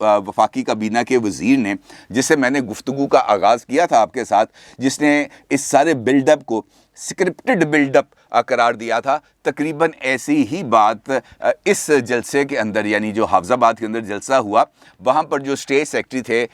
وفاقی کابینہ کے وزیر نے، جس سے میں نے گفتگو کا آغاز کیا تھا آپ کے ساتھ، جس نے اس سارے بلڈ اپ کو سکرپٹڈ بلڈ اپ قرار دیا تھا، تقریباً ایسی ہی بات اس جلسے کے اندر، یعنی جو حافظ آباد کے اندر جلسہ ہوا، وہاں پر جو اسٹیٹ سیکرٹری تھے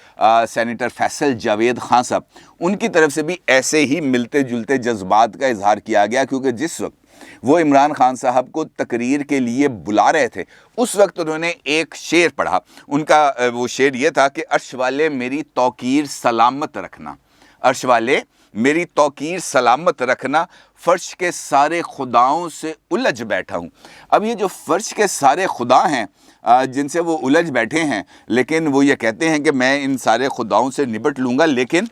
سینیٹر فیصل جاوید خان صاحب، ان کی طرف سے بھی ایسے ہی ملتے جلتے جذبات کا اظہار کیا گیا، کیونکہ جس وقت وہ عمران خان صاحب کو تقریر کے لیے بلا رہے تھے اس وقت انہوں نے ایک شعر پڑھا. ان کا وہ شعر یہ تھا کہ عرش والے میری توقیر سلامت رکھنا، عرش والے میری توقیر سلامت رکھنا، فرش کے سارے خداؤں سے الجھ بیٹھا ہوں. اب یہ جو فرش کے سارے خدا ہیں جن سے وہ الجھ بیٹھے ہیں، لیکن وہ یہ کہتے ہیں کہ میں ان سارے خداؤں سے نبٹ لوں گا، لیکن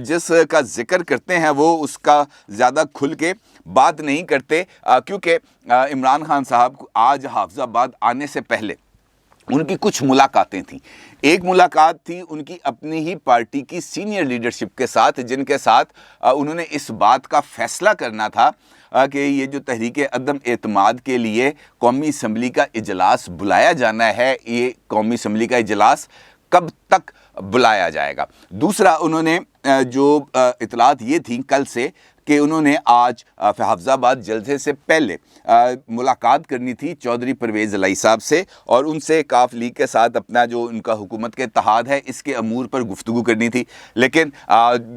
جس کا ذکر کرتے ہیں وہ اس کا زیادہ کھل کے بات نہیں کرتے، کیونکہ عمران خان صاحب آج حافظ آباد آنے سے پہلے ان کی کچھ ملاقاتیں تھیں. ایک ملاقات تھی ان کی اپنی ہی پارٹی کی سینئر لیڈرشپ کے ساتھ، جن کے ساتھ انہوں نے اس بات کا فیصلہ کرنا تھا کہ یہ جو تحریک عدم اعتماد کے لیے قومی اسمبلی کا اجلاس بلایا جانا ہے، یہ قومی اسمبلی کا اجلاس کب تک بلایا جائے گا. دوسرا انہوں نے جو اطلاعات یہ تھیں کل سے کہ انہوں نے آج حافظ آباد جلسے سے پہلے ملاقات کرنی تھی چودھری پرویز الہی صاحب سے، اور ان سے کاف لیگ کے ساتھ اپنا جو ان کا حکومت کے اتحاد ہے اس کے امور پر گفتگو کرنی تھی. لیکن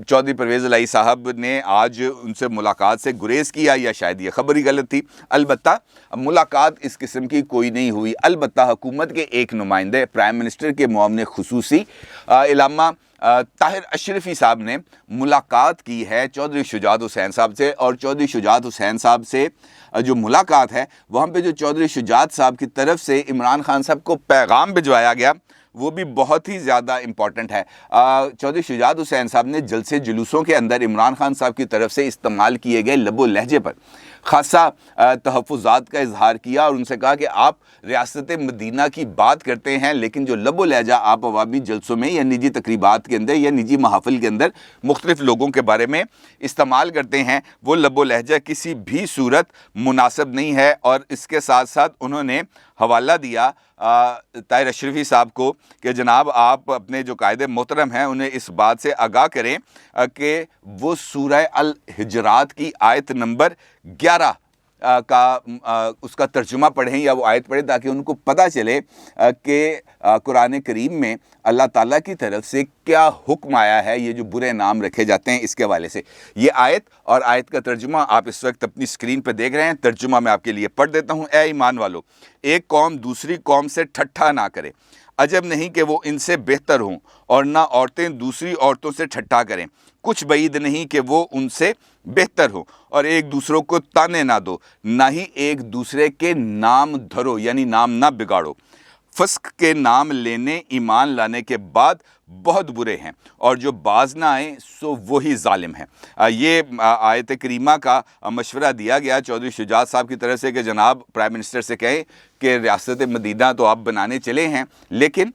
چودھری پرویز الہی صاحب نے آج ان سے ملاقات سے گریز کیا، یا شاید یہ خبر ہی غلط تھی. البتہ ملاقات اس قسم کی کوئی نہیں ہوئی. البتہ حکومت کے ایک نمائندے پرائم منسٹر کے معاون خصوصی علامہ طاہر اشرفی صاحب نے ملاقات کی ہے چودھری شجاعت حسین صاحب سے، اور چودھری شجاعت حسین صاحب سے جو ملاقات ہے وہاں پہ جو چودھری شجاعت صاحب کی طرف سے عمران خان صاحب کو پیغام بھجوایا گیا وہ بھی بہت ہی زیادہ امپورٹنٹ ہے. چودھری شجاعت حسین صاحب نے جلسے جلوسوں کے اندر عمران خان صاحب کی طرف سے استعمال کیے گئے لب و لہجے پر خاصا تحفظات کا اظہار کیا، اور ان سے کہا کہ آپ ریاست مدینہ کی بات کرتے ہیں، لیکن جو لب و لہجہ آپ عوامی جلسوں میں یا نجی تقریبات کے اندر یا نجی محافل کے اندر مختلف لوگوں کے بارے میں استعمال کرتے ہیں، وہ لب و لہجہ کسی بھی صورت مناسب نہیں ہے. اور اس کے ساتھ ساتھ انہوں نے حوالہ دیا طاہر اشرفی صاحب کو کہ جناب آپ اپنے جو قائد محترم ہیں انہیں اس بات سے آگاہ کریں کہ وہ سورہ الحجرات کی آیت نمبر 11 کا اس کا ترجمہ پڑھیں یا وہ آیت پڑھیں، تاکہ ان کو پتہ چلے کہ قرآن کریم میں اللہ تعالیٰ کی طرف سے کیا حکم آیا ہے یہ جو برے نام رکھے جاتے ہیں اس کے حوالے سے. یہ آیت اور آیت کا ترجمہ آپ اس وقت اپنی اسکرین پہ دیکھ رہے ہیں. ترجمہ میں آپ کے لیے پڑھ دیتا ہوں. اے ایمان والو، ایک قوم دوسری قوم سے ٹھٹھا نہ کرے. عجب نہیں کہ وہ ان سے بہتر ہوں، اور نہ عورتیں دوسری عورتوں سے ٹھٹھا کریں. کچھ بعید نہیں کہ وہ ان سے بہتر ہوں، اور ایک دوسروں کو تانے نہ دو، نہ ہی ایک دوسرے کے نام دھرو، یعنی نام نہ بگاڑو. فسق کے نام لینے ایمان لانے کے بعد بہت برے ہیں، اور جو باز نہ آئیں سو وہی ظالم ہیں. یہ آیت کریمہ کا مشورہ دیا گیا چودھری شجاعت صاحب کی طرف سے کہ جناب پرائم منسٹر سے کہیں کہ ریاست مدینہ تو آپ بنانے چلے ہیں، لیکن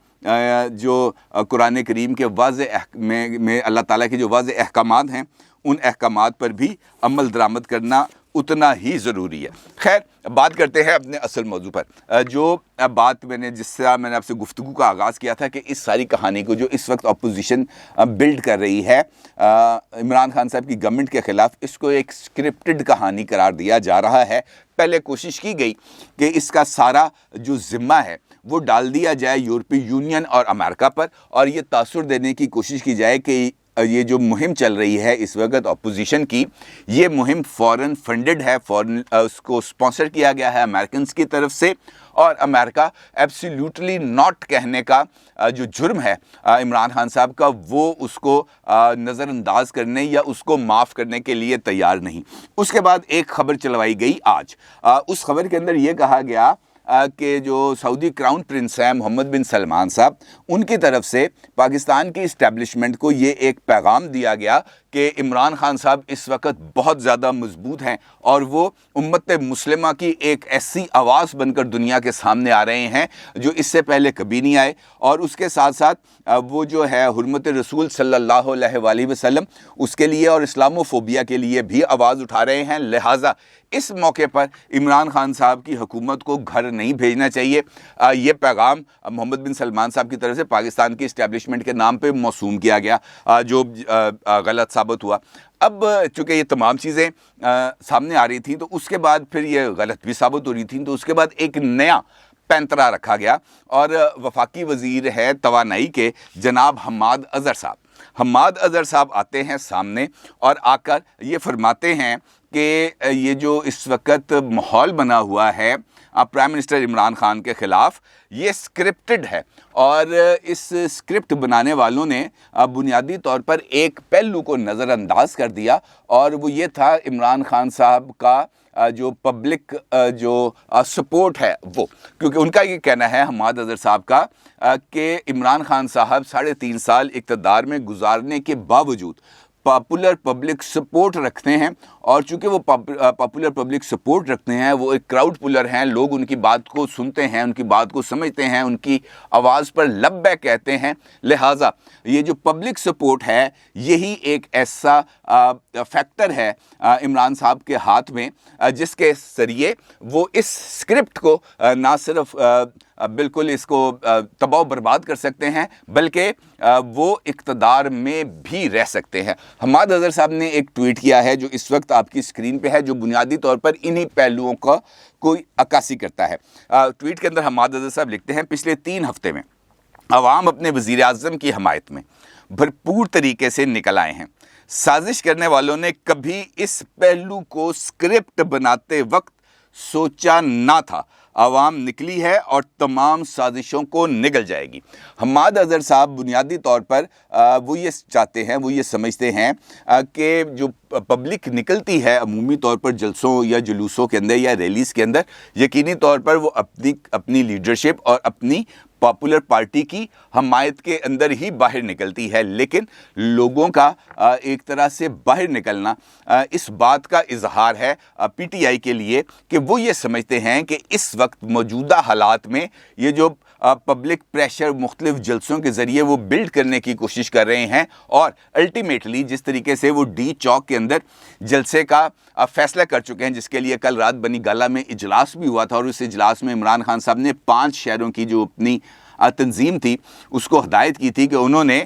جو قرآن کریم کے واضح میں اللہ تعالیٰ کے جو واضح احکامات ہیں ان احکامات پر بھی عمل درآمد کرنا اتنا ہی ضروری ہے. خیر، بات کرتے ہیں اپنے اصل موضوع پر. جو بات جس سے میں نے آپ سے گفتگو کا آغاز کیا تھا کہ اس ساری کہانی کو جو اس وقت اپوزیشن بلڈ کر رہی ہے عمران خان صاحب کی گورنمنٹ کے خلاف، اس کو ایک سکرپٹڈ کہانی قرار دیا جا رہا ہے. پہلے کوشش کی گئی کہ اس کا سارا جو ذمہ ہے وہ ڈال دیا جائے یورپی یونین اور امریکہ پر، اور یہ تاثر دینے کی کوشش کی جائے کہ یہ جو مہم چل رہی ہے اس وقت اپوزیشن کی، یہ مہم فورن فنڈڈ ہے، فورن اس کو سپانسر کیا گیا ہے امریکنز کی طرف سے، اور امریکہ ایبسلیوٹلی ناٹ کہنے کا جو جرم ہے عمران خان صاحب کا، وہ اس کو نظر انداز کرنے یا اس کو معاف کرنے کے لیے تیار نہیں. اس کے بعد ایک خبر چلوائی گئی آج. اس خبر کے اندر یہ کہا گیا کہ جو سعودی کراؤن پرنس ہیں محمد بن سلمان صاحب، ان کی طرف سے پاکستان کی اسٹیبلشمنٹ کو یہ ایک پیغام دیا گیا کہ عمران خان صاحب اس وقت بہت زیادہ مضبوط ہیں، اور وہ امت مسلمہ کی ایک ایسی آواز بن کر دنیا کے سامنے آ رہے ہیں جو اس سے پہلے کبھی نہیں آئے. اور اس کے ساتھ ساتھ وہ جو ہے حرمت رسول صلی اللہ علیہ وآلہ وسلم اس کے لیے اور اسلامو فوبیا کے لیے بھی آواز اٹھا رہے ہیں. لہٰذا اس موقع پر عمران خان صاحب کی حکومت کو گھر نہیں بھیجنا چاہیے۔ یہ پیغام محمد بن سلمان صاحب کی طرف سے پاکستان کی اسٹیبلشمنٹ کے نام پہ موسوم کیا گیا، جو غلط ثابت ہوا۔ اب چونکہ یہ تمام چیزیں سامنے آ رہی تھیں تو اس کے بعد پھر یہ غلط بھی ثابت ہو رہی تھیں، تو اس کے بعد ایک نیا پینترا رکھا گیا، اور وفاقی وزیر ہے توانائی کے جناب حماد اظہر صاحب، حماد اظہر صاحب آتے ہیں سامنے اور آ کر یہ فرماتے ہیں کہ یہ جو اس وقت ماحول بنا ہوا ہے پرائم منسٹر عمران خان کے خلاف، یہ اسکرپٹڈ ہے، اور اس اسکرپٹ بنانے والوں نے بنیادی طور پر ایک پہلو کو نظر انداز کر دیا، اور وہ یہ تھا عمران خان صاحب کا جو پبلک جو سپورٹ ہے وہ، کیونکہ ان کا یہ کہنا ہے حماد اظہر صاحب کا کہ عمران خان صاحب 3.5 سال اقتدار میں گزارنے کے باوجود پاپولر پبلک سپورٹ رکھتے ہیں، اور چونکہ وہ پاپولر پبلک سپورٹ رکھتے ہیں، وہ ایک کراؤڈ پولر ہیں، لوگ ان کی بات کو سنتے ہیں، ان کی بات کو سمجھتے ہیں، ان کی آواز پر لبیک کہتے ہیں، لہٰذا یہ جو پبلک سپورٹ ہے یہی ایک ایسا فیکٹر ہے عمران صاحب کے ہاتھ میں جس کے ذریعے وہ اس اسکرپٹ کو نہ صرف بالکل اس کو تباہ و برباد کر سکتے ہیں بلکہ وہ اقتدار میں بھی رہ سکتے ہیں۔ حماد اظہر صاحب نے ایک ٹویٹ کیا ہے جو اس وقت آپ کی اسکرین پہ ہے، جو بنیادی طور پر انہی پہلوؤں کا کوئی عکاسی کرتا ہے۔ ٹویٹ کے اندر حماد اظہر صاحب لکھتے ہیں، پچھلے 3 ہفتے میں عوام اپنے وزیر اعظم کی حمایت میں بھرپور طریقے سے نکل آئے ہیں۔ سازش کرنے والوں نے کبھی اس پہلو کو اسکرپٹ بناتے وقت سوچا نہ تھا، عوام نکلی ہے اور تمام سازشوں کو نگل جائے گی۔ حماد اظہر صاحب بنیادی طور پر وہ یہ چاہتے ہیں، وہ یہ سمجھتے ہیں کہ جو پبلک نکلتی ہے عمومی طور پر جلسوں یا جلوسوں کے اندر یا ریلیز کے اندر، یقینی طور پر وہ اپنی لیڈرشپ اور اپنی پاپولر پارٹی کی حمایت کے اندر ہی باہر نکلتی ہے، لیکن لوگوں کا ایک طرح سے باہر نکلنا اس بات کا اظہار ہے پی ٹی آئی کے لیے کہ وہ یہ سمجھتے ہیں کہ اس وقت موجودہ حالات میں یہ جو پبلک پریشر مختلف جلسوں کے ذریعے وہ بلڈ کرنے کی کوشش کر رہے ہیں، اور الٹیمیٹلی جس طریقے سے وہ ڈی چوک کے اندر جلسے کا فیصلہ کر چکے ہیں، جس کے لیے کل رات بنی گالہ میں اجلاس بھی ہوا تھا، اور اس اجلاس میں عمران خان صاحب نے 5 شہروں کی جو اپنی تنظیم تھی اس کو ہدایت کی تھی کہ انہوں نے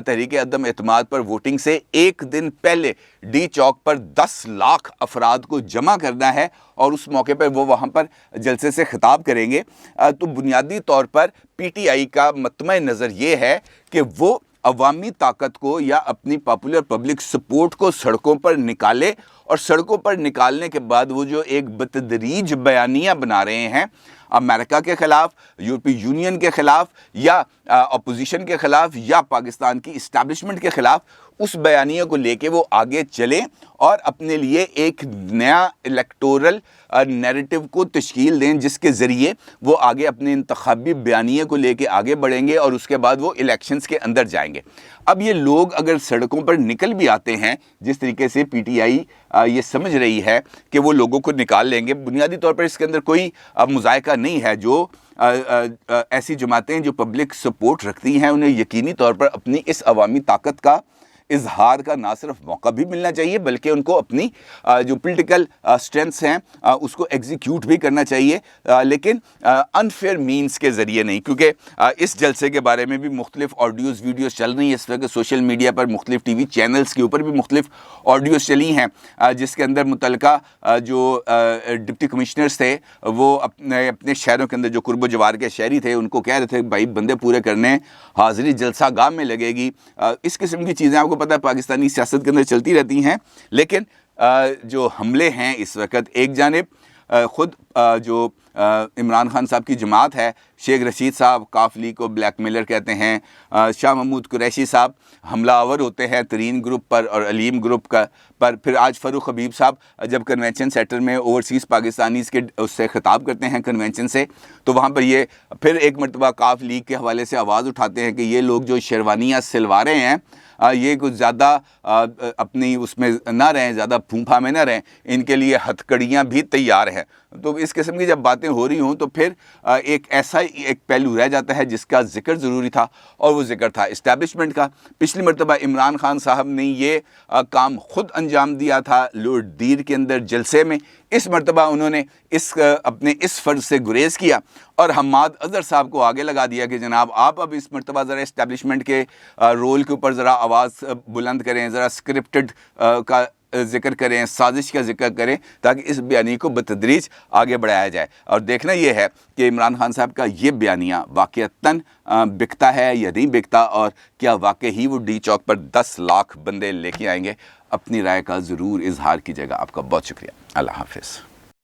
تحریک عدم اعتماد پر ووٹنگ سے 1 دن پہلے ڈی چوک پر 10 لاکھ افراد کو جمع کرنا ہے، اور اس موقع پر وہ وہاں پر جلسے سے خطاب کریں گے۔ تو بنیادی طور پر پی ٹی آئی کا مطمع نظر یہ ہے کہ وہ عوامی طاقت کو یا اپنی پاپولر پبلک سپورٹ کو سڑکوں پر نکالے، اور سڑکوں پر نکالنے کے بعد وہ جو ایک بتدریج بیانیہ بنا رہے ہیں امریکہ کے خلاف، یورپی یونین کے خلاف، یا اپوزیشن کے خلاف، یا پاکستان کی اسٹیبلشمنٹ کے خلاف، اس بیانیے کو لے کے وہ آگے چلیں اور اپنے لیے ایک نیا الیکٹورل نیریٹو کو تشکیل دیں، جس کے ذریعے وہ آگے اپنے انتخابی بیانیے کو لے کے آگے بڑھیں گے، اور اس کے بعد وہ الیکشنز کے اندر جائیں گے۔ اب یہ لوگ اگر سڑکوں پر نکل بھی آتے ہیں، جس طریقے سے پی ٹی آئی یہ سمجھ رہی ہے کہ وہ لوگوں کو نکال لیں گے، بنیادی طور پر اس کے اندر کوئی مذائقہ نہیں ہے۔ جو ایسی جماعتیں جو پبلک سپورٹ رکھتی ہیں انہیں یقینی طور پر اپنی اس عوامی طاقت کا اظہار کا نہ صرف موقع بھی ملنا چاہیے بلکہ ان کو اپنی جو پولیٹیکل اسٹرینتھس ہیں اس کو ایگزیکیوٹ بھی کرنا چاہیے، لیکن انفیئر مینز کے ذریعے نہیں، کیونکہ اس جلسے کے بارے میں بھی مختلف آڈیوز ویڈیوز چل رہی ہیں اس وقت سوشل میڈیا پر، مختلف ٹی وی چینلز کے اوپر بھی مختلف آڈیوز چلی ہیں جس کے اندر متعلقہ جو ڈپٹی کمشنرز تھے وہ اپنے شہروں کے اندر جو قرب و جوار کے شہری تھے ان کو کہہ رہے تھے بھائی بندے پورے کرنے، حاضری جلسہ گاہ میں لگے گی۔ اس قسم کی چیزیں آپ کو پتہ ہے پاکستانی سیاست کے اندر چلتی رہتی ہیں، لیکن جو حملے ہیں اس وقت، ایک جانب خود جو عمران خان صاحب کی جماعت ہے، شیخ رشید صاحب کاف لی کو بلیک میلر کہتے ہیں، شاہ محمود قریشی صاحب حملہ آور ہوتے ہیں ترین گروپ پر اور علیم گروپ کا پر، پھر آج فاروق حبیب صاحب جب کنونشن سینٹر میں اوورسیز پاکستانیز کے اس سے خطاب کرتے ہیں کنونشن سے، تو وہاں پر یہ پھر ایک مرتبہ کاف لیگ کے حوالے سے آواز اٹھاتے ہیں کہ یہ لوگ جو شیروانیاں سلوا رہے ہیں یہ کچھ زیادہ اپنی اس میں نہ رہیں، زیادہ پھونپھا میں نہ رہیں، ان کے لیے ہتھ کڑیاں بھی تیار ہیں۔ تو اس قسم کی جب باتیں ہو رہی ہوں تو پھر ایک ایسا ایک پہلو رہ جاتا ہے جس کا ذکر ضروری تھا، اور وہ ذکر تھا اسٹیبلشمنٹ کا۔ پچھلی مرتبہ عمران خان صاحب نے یہ کام خود انجام دیا تھا لورڈ دیر کے اندر جلسے میں، اس مرتبہ انہوں نے اپنے اس فرض سے گریز کیا اور حماد اظہر صاحب کو آگے لگا دیا کہ جناب آپ اب اس مرتبہ ذرا اسٹیبلشمنٹ کے رول کے اوپر ذرا آواز بلند کریں، ذرا اسکرپٹڈ کا ذکر کریں، سازش کا ذکر کریں، تاکہ اس بیانیے کو بتدریج آگے بڑھایا جائے۔ اور دیکھنا یہ ہے کہ عمران خان صاحب کا یہ بیانیہ واقعتاً بکتا ہے یا نہیں بکتا، اور کیا واقعی وہ ڈی چوک پر 10 لاکھ بندے لے کے آئیں گے۔ اپنی رائے کا ضرور اظہار کیجیے گا۔ آپ کا بہت شکریہ۔ اللہ حافظ۔